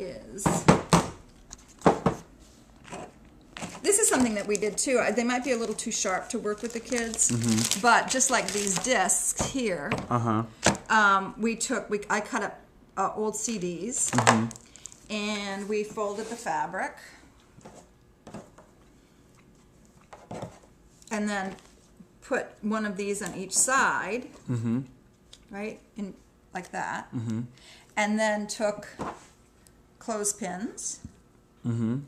is, this is something that we did too. They might be a little too sharp to work with the kids, but just like these discs here, I cut up old CDs, and we folded the fabric, and then put one of these on each side, right, in like that, and then took clothespins and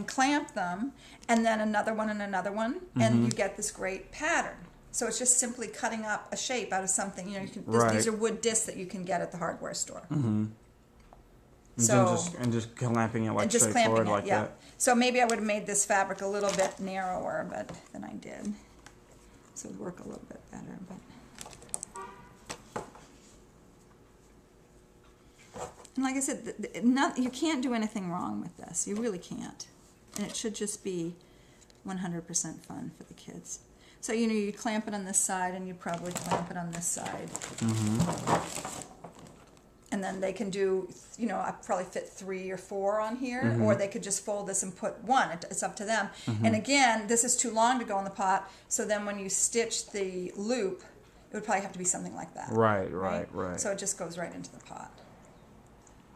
clamped them, and then another one and another one, and you get this great pattern. So it's just simply cutting up a shape out of something. You know, these are wood discs that you can get at the hardware store. So just clamping it like straightforward like that. So maybe I would have made this fabric a little bit narrower, but than I did. So it would work a little bit better. And like I said, you can't do anything wrong with this. You really can't. And it should just be 100% fun for the kids. So, you know, you clamp it on this side, and you probably clamp it on this side. And then they can do, you know, I probably fit 3 or 4 on here, or they could just fold this and put 1. It's up to them. And again, this is too long to go in the pot, so then when you stitch the loop, it would probably have to be something like that. Right. So it just goes right into the pot.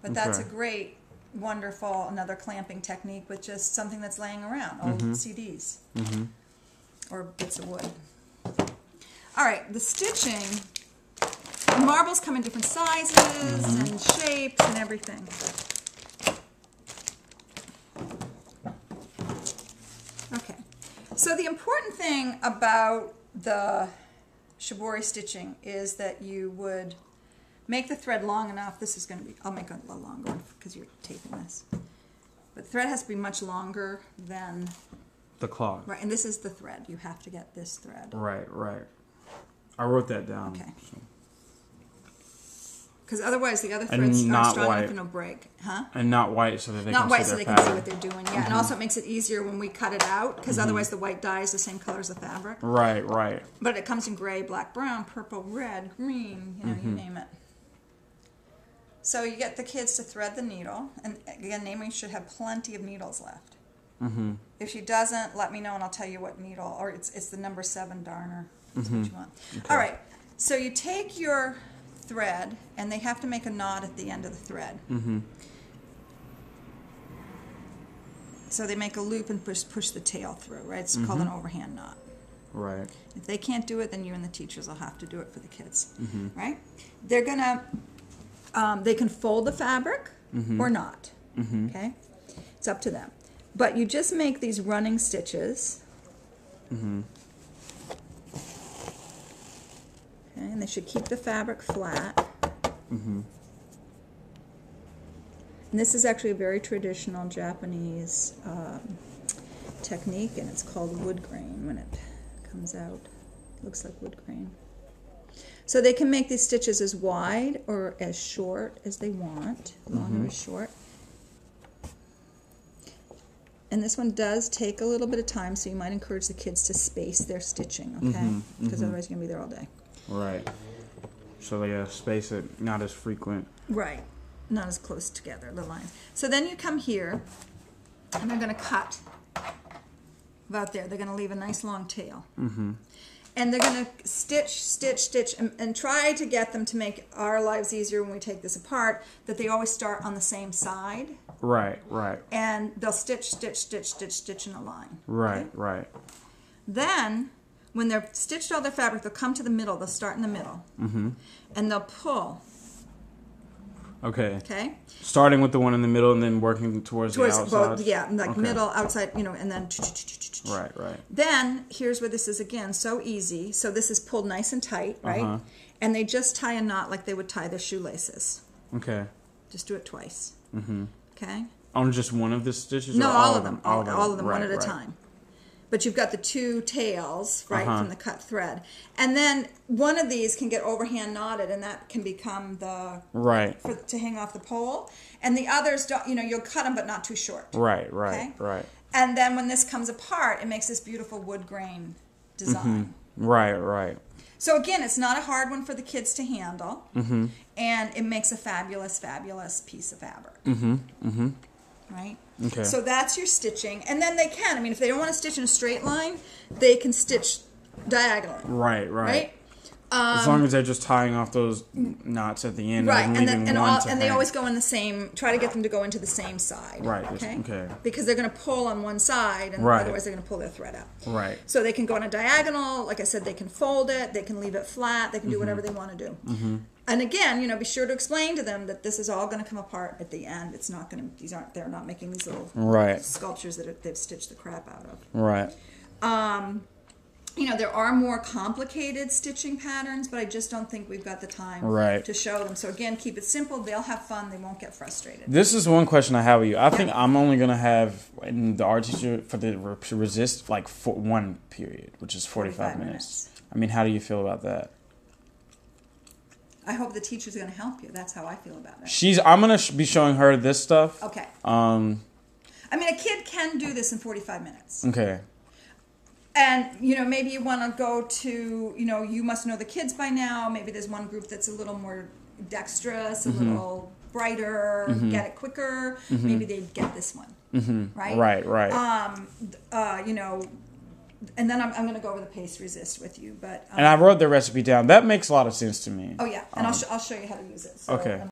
But that's a great, wonderful, another clamping technique with just something that's laying around, old CDs or bits of wood. All right, the stitching. The marbles come in different sizes and shapes and everything. Okay, so the important thing about the shibori stitching is that you would make the thread long enough. This is going to be, I'll make a little longer because you're taping this. But the thread has to be much longer than the cloth. Right, and this is the thread. You have to get this thread. Right. I wrote that down. Okay. Because otherwise the other threads aren't strong enough and they'll break. Huh? And not white so that they can see their Not white so they fabric. can see what they're doing, yeah. And also it makes it easier when we cut it out, because otherwise the white dye is the same color as the fabric. Right. But it comes in gray, black, brown, purple, red, green, you know, you name it. So you get the kids to thread the needle, and again, Naomi should have plenty of needles left. If she doesn't, let me know and I'll tell you what needle, or it's the number 7 darner. That's what you want. Okay. All right, so you take your thread, and they have to make a knot at the end of the thread. So they make a loop and push the tail through, right? It's called an overhand knot. Right. If they can't do it, then you and the teachers will have to do it for the kids, right? They're gonna, they can fold the fabric or not, okay? It's up to them. But you just make these running stitches. Okay, and they should keep the fabric flat. And this is actually a very traditional Japanese technique, and it's called wood grain when it comes out. It looks like wood grain. So they can make these stitches as wide or as short as they want, long or short. And this one does take a little bit of time, so you might encourage the kids to space their stitching, okay? Because otherwise you're going to be there all day. Right. So yeah, space it, not as frequent. Right. Not as close together, the lines. So then you come here, and they're going to cut about there. They're going to leave a nice long tail. And they're going to stitch, and try to get them to make our lives easier when we take this apart, that they always start on the same side. Right. And they'll stitch in a line. Right. Then, when they're stitched all their fabric, they'll come to the middle. They'll start in the middle. And they'll pull. Okay? Starting with the one in the middle and then working towards the outside. Both, yeah, like middle, outside, you know, and then... Right. Then, here's where this is again, so easy. So this is pulled nice and tight, right? And they just tie a knot like they would tie their shoelaces. Okay. Just do it twice. Okay? On just one of the stitches? No, or all of them. All of them, right, one at a time. But you've got the 2 tails, right, from the cut thread. And then one of these can get overhand knotted, and that can become the... to hang off the pole. And the others, don't, you know, you'll cut them, but not too short. Right. And then when this comes apart, it makes this beautiful wood grain design. Right. So again, it's not a hard one for the kids to handle. and it makes a fabulous, fabulous piece of fabric. Right? Okay. So that's your stitching. And then they can, I mean, if they don't want to stitch in a straight line, they can stitch diagonally. Right? As long as they're just tying off those knots at the end, right? And then, leaving one to and they hang. always go in the same. Try to get them to go into the same side. Right. Okay. Because they're going to pull on one side, and otherwise they're going to pull their thread out. Right. So they can go on a diagonal. Like I said, they can fold it. They can leave it flat. They can do whatever they want to do. And again, be sure to explain to them that this is all going to come apart at the end. It's not going to. They're not making these little sculptures that they've stitched the crap out of. Right. There are more complicated stitching patterns, but I just don't think we've got the time to show them. So again, keep it simple. They'll have fun. They won't get frustrated. This is one question I have with you. I think I'm only going to have in the art teacher for the resist like for one period, which is 45 minutes. I mean, how do you feel about that? I hope the teacher's going to help you. That's how I feel about it. I'm going to be showing her this stuff. Okay. I mean, a kid can do this in 45 minutes. Okay. And, maybe you want to go to, you must know the kids by now. Maybe there's one group that's a little more dexterous, a little brighter, get it quicker. Maybe they'd get this one. Right? Right. And then I'm going to go over the paste resist with you. But and I wrote the recipe down. That makes a lot of sense to me. Oh, yeah. And I'll show you how to use it. So, okay.